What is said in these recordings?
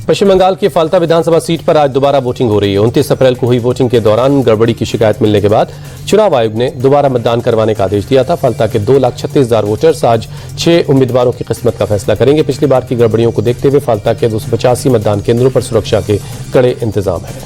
पश्चिम बंगाल की फाल्ता विधानसभा सीट पर आज दोबारा वोटिंग हो रही है। 29 अप्रैल को हुई वोटिंग के दौरान गड़बड़ी की शिकायत मिलने के बाद चुनाव आयोग ने दोबारा मतदान करवाने का आदेश दिया था। फाल्ता के 2,36,000 वोटर्स आज 6 उम्मीदवारों की किस्मत का फैसला करेंगे। पिछली बार की गड़बड़ियों को देखते हुए फाल्ता के 285 मतदान केंद्रों पर सुरक्षा के कड़े इंतजाम है।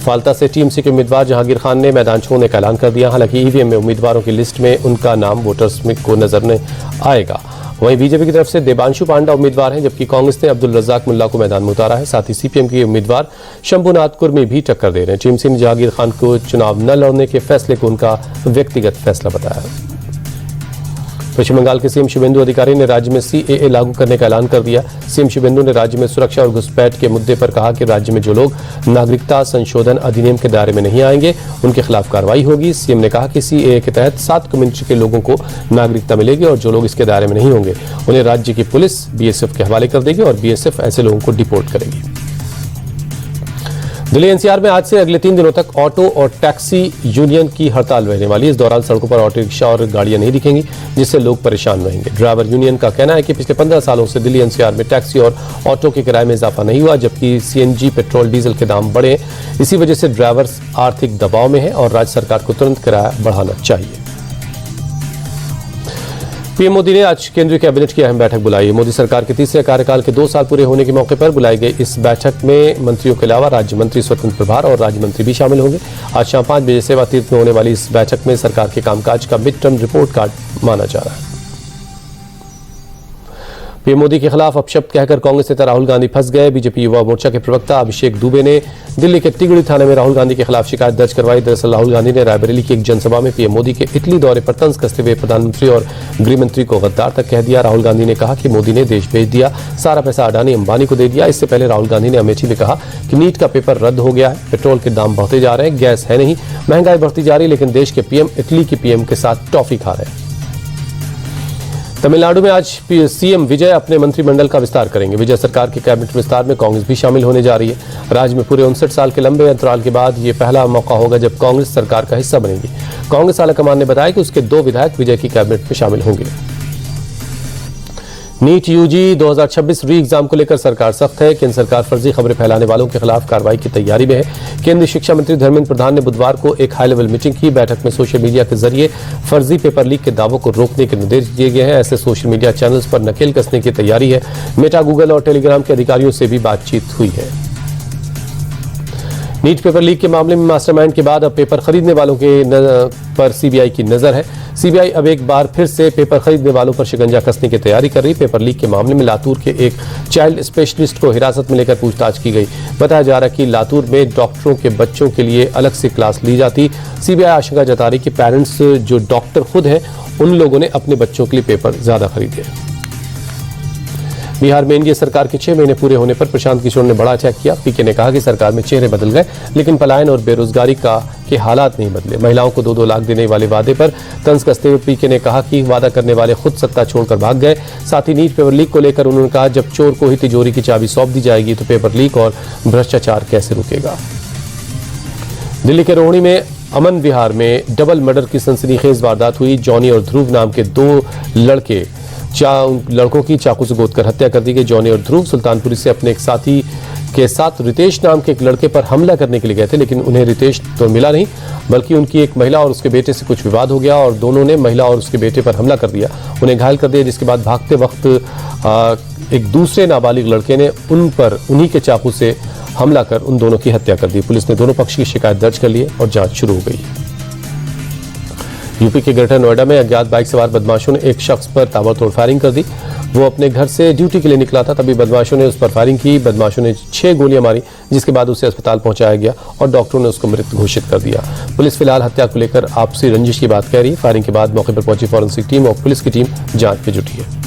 फाल्ता से टीएमसी के उम्मीदवार जहांगीर खान ने मैदान छोड़ने का ऐलान कर दिया। हालांकि ईवीएम में उम्मीदवारों की लिस्ट में उनका नाम वोटर्स में को नजर नहीं आएगा। वहीं बीजेपी की तरफ से देबांशु पांडा उम्मीदवार हैं, जबकि कांग्रेस ने अब्दुल रज्जाक मुल्ला को मैदान में उतारा है। साथ ही सीपीएम के उम्मीदवार शंभुनाथ कुर्मी भी टक्कर दे रहे हैं। टीएमसी ने जहांगीर खान को चुनाव न लड़ने के फैसले को उनका व्यक्तिगत फैसला बताया। पश्चिम बंगाल के सीएम शुभेंदु अधिकारी ने राज्य में सीएए लागू करने का ऐलान कर दिया। सीएम शुभेंदु ने राज्य में सुरक्षा और घुसपैठ के मुद्दे पर कहा कि राज्य में जो लोग नागरिकता संशोधन अधिनियम के दायरे में नहीं आएंगे उनके खिलाफ कार्रवाई होगी। सीएम ने कहा कि सीएए के तहत 7 कम्युनिटी के लोगों को नागरिकता मिलेगी और जो लोग इसके दायरे में नहीं होंगे उन्हें राज्य की पुलिस बीएसएफ के हवाले कर देगी और बीएसएफ ऐसे लोगों को डिपोर्ट करेगी। दिल्ली एनसीआर में आज से अगले 3 दिनों तक ऑटो और टैक्सी यूनियन की हड़ताल रहने वाली है। इस दौरान सड़कों पर ऑटो रिक्शा और गाड़ियां नहीं दिखेंगी, जिससे लोग परेशान रहेंगे। ड्राइवर यूनियन का कहना है कि पिछले 15 सालों से दिल्ली एनसीआर में टैक्सी और ऑटो के किराए में इजाफा नहीं हुआ, जबकि सीएनजी पेट्रोल डीजल के दाम बढ़े। इसी वजह से ड्राइवर आर्थिक दबाव में है और राज्य सरकार को तुरंत किराया बढ़ाना चाहिए। पीएम मोदी ने आज केंद्रीय कैबिनेट की अहम बैठक बुलाई है। मोदी सरकार के तीसरे कार्यकाल के 2 साल पूरे होने के मौके पर बुलाई गई इस बैठक में मंत्रियों के अलावा राज्य मंत्री, स्वतंत्र प्रभार और राज्य मंत्री भी शामिल होंगे। आज शाम 5 बजे सेवा तीर्थ में होने वाली इस बैठक में सरकार के कामकाज का मिड टर्म रिपोर्ट कार्ड माना जा रहा है। पीएम मोदी के खिलाफ अपशब्द कहकर कांग्रेस नेता राहुल गांधी फंस गए। बीजेपी युवा मोर्चा के प्रवक्ता अभिषेक दुबे ने दिल्ली के तिगड़ी थाने में राहुल गांधी के खिलाफ शिकायत दर्ज करवाई। दरअसल राहुल गांधी ने रायबरेली की एक जनसभा में पीएम मोदी के इटली दौरे पर तंज कसते हुए प्रधानमंत्री और गृह मंत्री को गद्दार तक कह दिया। राहुल गांधी ने कहा कि मोदी ने देश भेज दिया, सारा पैसा अडानी अंबानी को दे दिया। इससे पहले राहुल गांधी ने अमेठी में कहा कि नीट का पेपर रद्द हो गया है, पेट्रोल के दाम बढ़ते जा रहे हैं, गैस है नहीं, महंगाई बढ़ती जा रही, लेकिन देश के पीएम इटली के पीएम के साथ टॉफी खा रहे हैं। तमिलनाडु में आज सीएम विजय अपने मंत्रिमंडल का विस्तार करेंगे। विजय सरकार के कैबिनेट विस्तार में कांग्रेस भी शामिल होने जा रही है। राज्य में पूरे 59 साल के लंबे अंतराल के बाद ये पहला मौका होगा जब कांग्रेस सरकार का हिस्सा बनेगी। कांग्रेस आलाकमान ने बताया कि उसके 2 विधायक विजय की कैबिनेट में शामिल होंगे। नीट यूजी 2026 री एग्जाम को लेकर सरकार सख्त है। केंद्र सरकार फर्जी खबरें फैलाने वालों के खिलाफ कार्रवाई की तैयारी में है। केंद्रीय शिक्षा मंत्री धर्मेंद्र प्रधान ने बुधवार को एक हाई लेवल मीटिंग की। बैठक में सोशल मीडिया के जरिए फर्जी पेपर लीक के दावों को रोकने के निर्देश दिए गए हैं। ऐसे सोशल मीडिया चैनल्स पर नकेल कसने की तैयारी है। मेटा, गूगल और टेलीग्राम के अधिकारियों से भी बातचीत हुई है। नीट पेपर लीक के मामले में मास्टरमाइंड के बाद अब पेपर खरीदने वालों के पर सीबीआई की नजर है। सीबीआई अब एक बार फिर से पेपर खरीदने वालों पर शिकंजा कसने की तैयारी कर रही। पेपर लीक के मामले में लातूर के एक चाइल्ड स्पेशलिस्ट को हिरासत में लेकर पूछताछ की गई। बताया जा रहा है कि लातूर में डॉक्टरों के बच्चों के लिए अलग से क्लास ली जाती। सीबीआई आशंका जता रही कि पेरेंट्स जो डॉक्टर खुद हैं उन लोगों ने अपने बच्चों के लिए पेपर ज्यादा खरीदे। बिहार में एनडीए सरकार के 6 महीने पूरे होने पर प्रशांत किशोर ने बड़ा अटैक किया। पीके ने कहा कि सरकार में चेहरे बदल गए, लेकिन पलायन और बेरोजगारी के हालात नहीं बदले। महिलाओं को 2-2 लाख देने वाले वादे पर तंज कसते हुए पीके ने कहा कि वादा करने वाले खुद सत्ता छोड़कर भाग गए। साथ ही नीट पेपर लीक को लेकर उन्होंने कहा, जब चोर को ही तिजोरी की चाबी सौंप दी जाएगी तो पेपर लीक और भ्रष्टाचार कैसे रुकेगा। दिल्ली के रोहिणी में अमन विहार में डबल मर्डर की सनसनीखेज वारदात हुई। जॉनी और ध्रुव नाम के 2 लड़कों की चाकू से गोदकर हत्या कर दी गई। जॉनी और ध्रुव सुल्तानपुरी से अपने एक साथी के साथ रितेश नाम के एक लड़के पर हमला करने के लिए गए थे, लेकिन उन्हें रितेश तो मिला नहीं, बल्कि उनकी एक महिला और उसके बेटे से कुछ विवाद हो गया और दोनों ने महिला और उसके बेटे पर हमला कर दिया, उन्हें घायल कर दिया। जिसके बाद भागते वक्त एक दूसरे नाबालिग लड़के ने उन्हीं के चाकू से हमला कर उन दोनों की हत्या कर दी। पुलिस ने दोनों पक्ष की शिकायत दर्ज कर ली है और जांच शुरू हो गई। यूपी के ग्रेटर नोएडा में अज्ञात बाइक सवार बदमाशों ने एक शख्स पर ताबड़तोड़ फायरिंग कर दी। वो अपने घर से ड्यूटी के लिए निकला था, तभी बदमाशों ने उस पर फायरिंग की। बदमाशों ने 6 गोलियां मारी, जिसके बाद उसे अस्पताल पहुंचाया गया और डॉक्टरों ने उसको मृत घोषित कर दिया। पुलिस फिलहाल हत्या को लेकर आपसी रंजिश की बात कह रही है। फायरिंग के बाद मौके पर पहुंची फॉरेंसिक टीम और पुलिस की टीम जांच में जुटी है।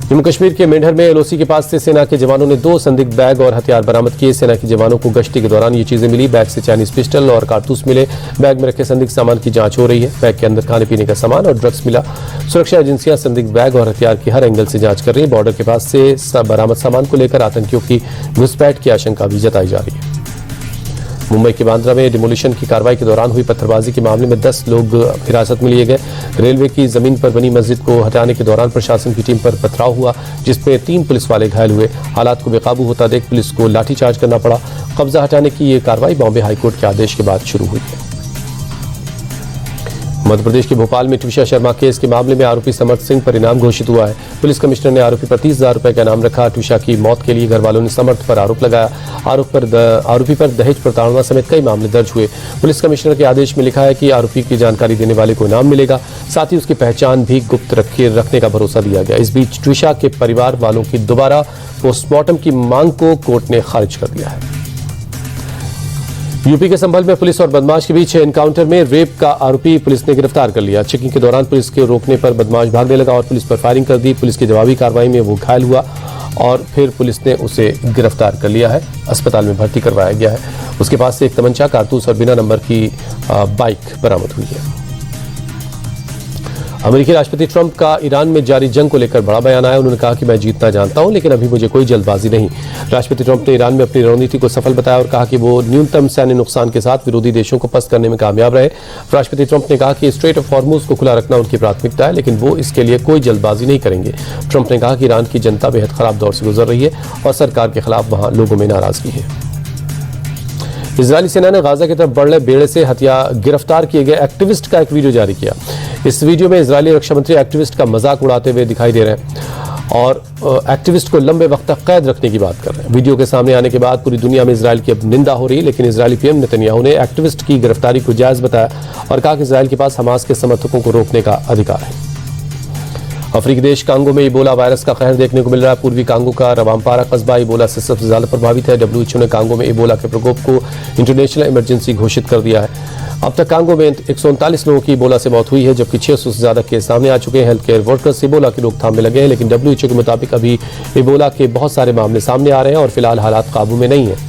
जम्मू कश्मीर के मेंढर में एलओसी के पास से सेना के जवानों ने 2 संदिग्ध बैग और हथियार बरामद किए। सेना के जवानों को गश्ती के दौरान ये चीजें मिली। बैग से चाइनीज पिस्टल और कारतूस मिले। बैग में रखे संदिग्ध सामान की जांच हो रही है। बैग के अंदर खाने पीने का सामान और ड्रग्स मिला। सुरक्षा एजेंसियां संदिग्ध बैग और हथियार की हर एंगल से जांच कर रही है। बॉर्डर के पास से बरामद सामान को लेकर आतंकियों की घुसपैठ की आशंका भी जताई जा रही है। मुंबई के बांद्रा में डिमोलिशन की कार्रवाई के दौरान हुई पत्थरबाजी के मामले में 10 लोग हिरासत में लिए गए। रेलवे की जमीन पर बनी मस्जिद को हटाने के दौरान प्रशासन की टीम पर पथराव हुआ, जिसमें 3 पुलिस वाले घायल हुए। हालात को बेकाबू होता देख पुलिस को लाठीचार्ज करना पड़ा। कब्जा हटाने की ये कार्रवाई बॉम्बे हाईकोर्ट के आदेश के बाद शुरू हुई है। मध्य प्रदेश के भोपाल में ट्विशा शर्मा केस के मामले में आरोपी समर्थ सिंह पर इनाम घोषित हुआ है। पुलिस कमिश्नर ने आरोपी पर 30,000 रुपए का इनाम रखा। ट्विशा की मौत के लिए घर वालों ने समर्थ पर आरोप लगाया। आरोपी पर दहेज प्रताड़ना समेत कई मामले दर्ज हुए। पुलिस कमिश्नर के आदेश में लिखा है कि आरोपी की जानकारी देने वाले को इनाम मिलेगा, साथ ही उसकी पहचान भी गुप्त रखने का भरोसा दिया गया। इस बीच ट्विशा के परिवार वालों की दोबारा पोस्टमार्टम की मांग को कोर्ट ने खारिज कर दिया है। यूपी के संभल में पुलिस और बदमाश के बीच एनकाउंटर में रेप का आरोपी पुलिस ने गिरफ्तार कर लिया। चेकिंग के दौरान पुलिस के रोकने पर बदमाश भागने लगा और पुलिस पर फायरिंग कर दी। पुलिस की जवाबी कार्रवाई में वो घायल हुआ और फिर पुलिस ने उसे गिरफ्तार कर लिया है। अस्पताल में भर्ती करवाया गया है। उसके पास से एक तमंचा, कारतूस और बिना नंबर की बाइक बरामद हुई है। अमेरिकी राष्ट्रपति ट्रंप का ईरान में जारी जंग को लेकर बड़ा बयान आया। उन्होंने कहा कि मैं जीतना जानता हूं, लेकिन अभी मुझे कोई जल्दबाजी नहीं। राष्ट्रपति ट्रंप ने ईरान में अपनी रणनीति को सफल बताया और कहा कि वो न्यूनतम सैन्य नुकसान के साथ विरोधी देशों को पस्त करने में कामयाब रहे। राष्ट्रपति ट्रंप ने कहा कि स्ट्रेट ऑफ हॉर्मुज को खुला रखना उनकी प्राथमिकता है, लेकिन वो इसके लिए कोई जल्दबाजी नहीं करेंगे। ट्रंप ने कहा कि ईरान की जनता बेहद खराब दौर से गुजर रही है और सरकार के खिलाफ वहां लोगों में नाराजगी है। इजरायली सेना ने गाजा की तरफ बढ़ रहे बेड़े से गिरफ्तार किए गए एक्टिविस्ट का एक वीडियो जारी किया। इस वीडियो में इजरायली रक्षा मंत्री एक्टिविस्ट का मजाक उड़ाते हुए दिखाई दे रहे हैं और एक्टिविस्ट को लंबे वक्त तक कैद रखने की बात कर रहे हैं। वीडियो के सामने आने के बाद पूरी दुनिया में इजरायल की अब निंदा हो रही है, लेकिन इजरायली पीएम नेतन्याहू ने एक्टिविस्ट की गिरफ्तारी को जायज बताया और कहा कि इजरायल के पास हमास के समर्थकों को रोकने का अधिकार है। अफ्रीकी देश कांगो में इबोला वायरस का कहर देखने को मिल रहा है। पूर्वी कांगो का रवामपारा कस्बा इबोला से सबसे ज्यादा प्रभावित है। WHO ने कांगो में इबोला के प्रकोप को इंटरनेशनल इमरजेंसी घोषित कर दिया है। अब तक कांगो में 139 लोगों की इबोला से मौत हुई है, जबकि 600 से ज्यादा केस सामने आ चुके हैं। हेल्थ केयर वर्कर्स इबोला की रोकथाम में लगे हैं, लेकिन WHO के मुताबिक अभी इबोला के बहुत सारे मामले सामने आ रहे हैं और फिलहाल हालात काबू में नहीं है।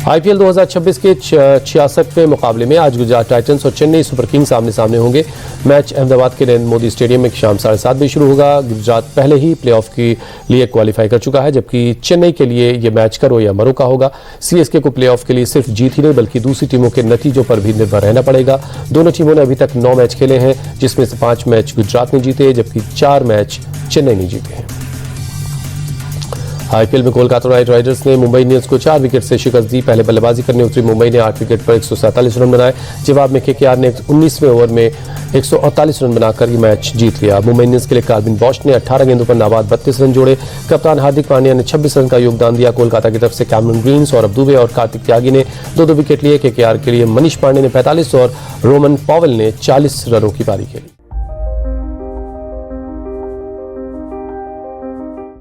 IPL 2026 के 66वें मुकाबले में आज गुजरात टाइटंस और चेन्नई सुपर किंग्स आमने सामने होंगे। मैच अहमदाबाद के नरेंद्र मोदी स्टेडियम में शाम 7:30 बजे शुरू होगा। गुजरात पहले ही प्लेऑफ के लिए क्वालिफाई कर चुका है, जबकि चेन्नई के लिए यह मैच करो या मरो का होगा। CSK को प्लेऑफ के लिए सिर्फ जीत ही नहीं बल्कि दूसरी टीमों के नतीजों पर भी निर्भर रहना पड़ेगा। दोनों टीमों ने अभी तक 9 मैच खेले हैं, जिसमें से 5 मैच गुजरात ने जीते, जबकि 4 मैच चेन्नई ने जीते हैं। IPL में कोलकाता नाइट राइडर्स ने मुंबई इंडियंस को 4 विकेट से शिकस्त दी। पहले बल्लेबाजी करने उतरी मुंबई ने 8 विकेट पर 147 रन बनाए। जवाब में KKR ने 19वें ओवर में 148 रन बनाकर ये मैच जीत लिया। मुंबई इंडियंस के लिए कार्बिन बॉश ने 18 गेंदों पर नाबाद 32 रन जोड़े। कप्तान हार्दिक पांड्या ने 26 रन का योगदान दिया। कोलकाता की तरफ से कैमरन ग्रीन, सौरभ दुबे और कार्तिक त्यागी ने 2-2 विकेट लिए। KKR के लिए मनीष पांडे ने 45 और रोमन पॉवेल ने 40 रनों की पारी खेली।